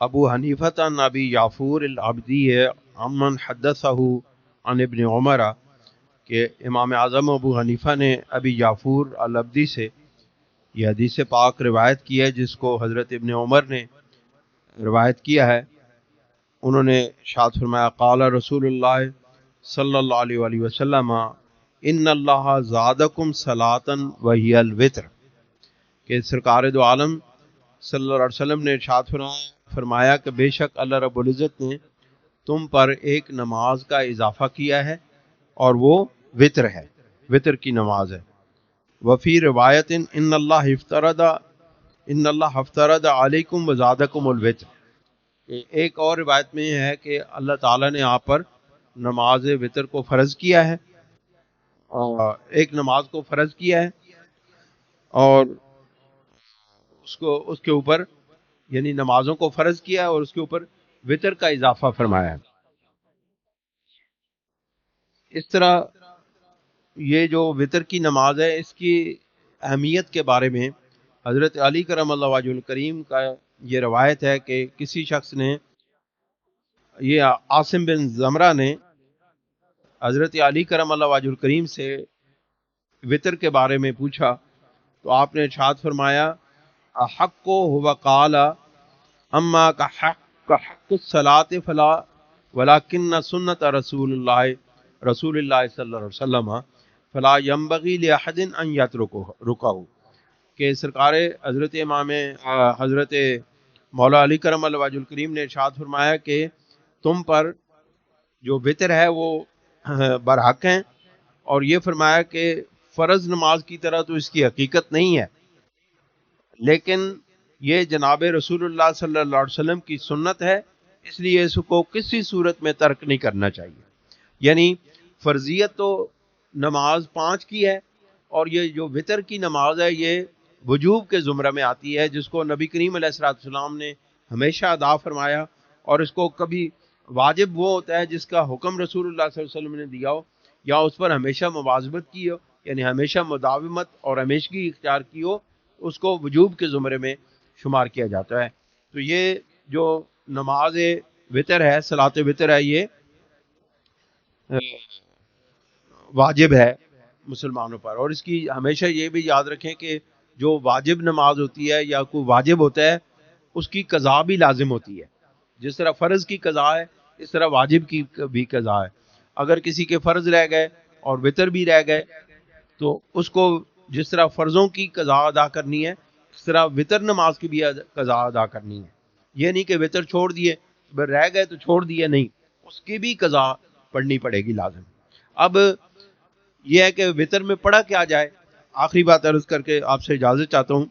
ابو حنیفہ نبی یافور العبدی ہے امن حدثہ عن ابن عمر کہ امام اعظم ابو حنیفہ نے ابی یافور العبدی سے یہ حدیث پاک روایت کی ہے جس کو حضرت ابن عمر نے روایت کیا ہے. انہوں نے ارشاد فرمایا قال رسول اللہ صلی اللہ علیہ وآلہ وسلم ان اللہ زادکم صلاۃ وہی الوتر کہ سرکار دو عالم صلی اللہ علیہ وسلم نے ارشاد فرمایا کہ بے شک اللہ رب العزت نے تم پر ایک نماز کا اضافہ کیا ہے اور وہ وتر ہے، وتر کی نماز ہے. وفی روایت ان اللہ افترض علیکم وزادکم الوتر. ایک اور روایت میں یہ ہے کہ اللہ تعالیٰ نے آپ پر نماز وتر کو فرض کیا ہے، اور ایک نماز کو فرض کیا ہے اور اس کے اوپر یعنی نمازوں کو فرض کیا ہے اور اس کے اوپر وتر کا اضافہ فرمایا ہے. اس طرح یہ جو وتر کی نماز ہے اس کی اہمیت کے بارے میں حضرت علی کرم اللہ وجہ الکریم کا یہ روایت ہے کہ کسی شخص نے، یہ عاصم بن زمرہ نے حضرت علی کرم اللہ وجہ الکریم سے وتر کے بارے میں پوچھا تو آپ نے ارشاد فرمایا حق کو ہوا قال اما کا حق الصلاۃ فلا ولکن سنت رسول اللہ صلی اللہ علیہ وسلم فلا ينبغي لاحد ان يتركه کہ سرکار حضرت مولا علی کرم اللہ وجہ الکریم نے ارشاد فرمایا کہ تم پر جو وتر ہے وہ برحق ہیں، اور یہ فرمایا کہ فرض نماز کی طرح تو اس کی حقیقت نہیں ہے، لیکن یہ جناب رسول اللہ صلی اللہ علیہ وسلم کی سنت ہے، اس لیے اس کو کسی صورت میں ترک نہیں کرنا چاہیے. یعنی فرضیت تو نماز 5 کی ہے، اور یہ جو وتر کی نماز ہے یہ وجوب کے زمرہ میں آتی ہے، جس کو نبی کریم علیہ الصلوۃ والسلام نے ہمیشہ ادا فرمایا، اور اس کو کبھی واجب وہ ہوتا ہے جس کا حکم رسول اللہ صلی اللہ علیہ وسلم نے دیا ہو یا اس پر ہمیشہ مواظبت کی ہو، یعنی ہمیشہ مداومت اور ہمیشگی اختیار کی ہو، اس کو وجوب کے زمرے میں شمار کیا جاتا ہے. تو یہ جو نماز وتر ہے، صلاۃ وتر ہے، یہ واجب ہے مسلمانوں پر. اور اس کی ہمیشہ یہ بھی یاد رکھیں کہ جو واجب نماز ہوتی ہے یا کوئی واجب ہوتا ہے اس کی قضا بھی لازم ہوتی ہے. جس طرح فرض کی قضا ہے اس طرح واجب کی بھی قضا ہے. اگر کسی کے فرض رہ گئے اور وتر بھی رہ گئے تو اس کو جس طرح فرضوں کی قضا ادا کرنی ہے اس طرح وتر نماز کی بھی قضا ادا کرنی ہے. یہ نہیں کہ وتر چھوڑ دیے رہ گئے تو چھوڑ دیے، نہیں، اس کی بھی قضا پڑھنی پڑے گی لازم. اب یہ ہے کہ وتر میں پڑھا کیا جائے. آخری بات عرض کر کے آپ سے اجازت چاہتا ہوں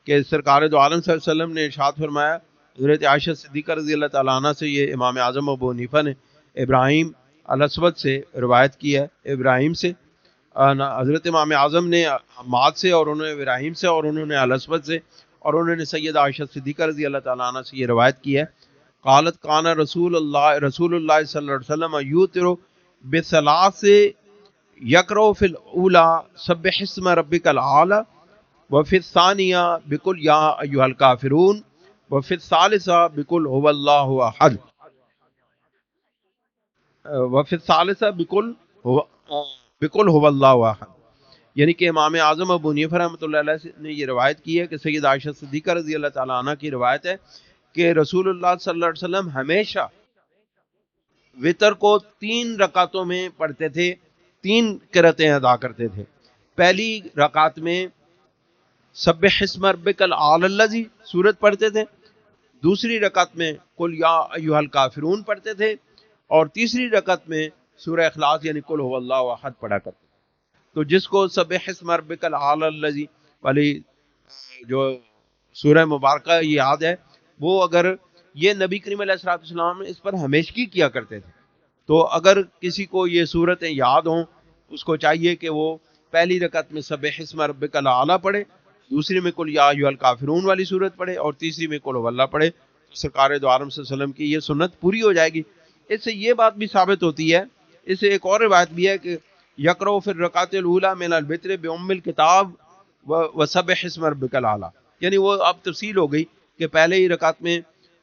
کہ سرکار دو عالم صلی اللہ علیہ وسلم نے ارشاد فرمایا، حضرت عائشہ صدیقہ رضی اللہ تعالیٰ عنہ سے یہ امام اعظم ابو حنیفہ نے ابراہیم الاسود سے روایت کی ہے. ابراہیم سے حضرت امام اعظم نے حماد سے اور انہوں نے ابراہیم سے اور انہوں نے الاسود سے اور انہوں نے سیدہ عائشہ صدیقہ رضی اللہ تعالیٰ عنہ سے یہ روایت کی ہے. قالت کان رسول اللہ صلی اللہ علیہ وسلم یوتر بثلاث یقرأ فی الاولی سبح اسم ربک الاعلی وفی الثانیہ بقل یا ایھا الکافرون وفی الثالثہ بقل هو اللہ احد وفی الثالثہ بقل هو اللہ احد. یعنی کہ امام اعظم ابو حنیفہ رحمۃ اللہ علیہ نے یہ روایت کی ہے کہ سید عائشہ صدیقہ رضی اللہ تعالیٰ عنہ کی روایت ہے کہ رسول اللہ صلی اللہ علیہ وسلم ہمیشہ وتر کو 3 رکعتوں میں پڑھتے تھے، 3 قرأتیں ادا کرتے تھے. پہلی رکعت میں سبح اسم ربک الاعلی الذی سورت پڑھتے تھے، دوسری رکعت میں قل یا ایھا الکافرون پڑھتے تھے، اور تیسری رکعت میں سورہ اخلاص یعنی قل هو اللہ احد پڑھا کرتے. تو جس کو سبح اسم ربک الاعلی الذی والی جو سورہ مبارکہ یاد ہے، وہ اگر یہ نبی کریم علیہ الصلوۃ والسلام اس پر ہمیشگی کیا کرتے تھے. تو اگر کسی کو یہ صورتیں یاد ہوں اس کو چاہیے کہ وہ پہلی رکعت میں سبح اسم ربک الاعلی پڑھے، دوسری میں قل یا ایھا الکافرون والی صورت پڑھے، اور تیسری میں قل هو اللہ پڑھے. سرکار دو عالم صلی اللہ علیہ وسلم کی یہ سنت پوری ہو جائے گی. اس سے یہ بات بھی ثابت ہوتی ہے، اس سے ایک اور روایت بھی ہے کہ یقرأ فی الرکعۃ الاولی من الوتر بام الکتاب وسبح اسم ربک الاعلی. یعنی وہ اب تفصیل ہو گئی کہ پہلے ہی رکعت میں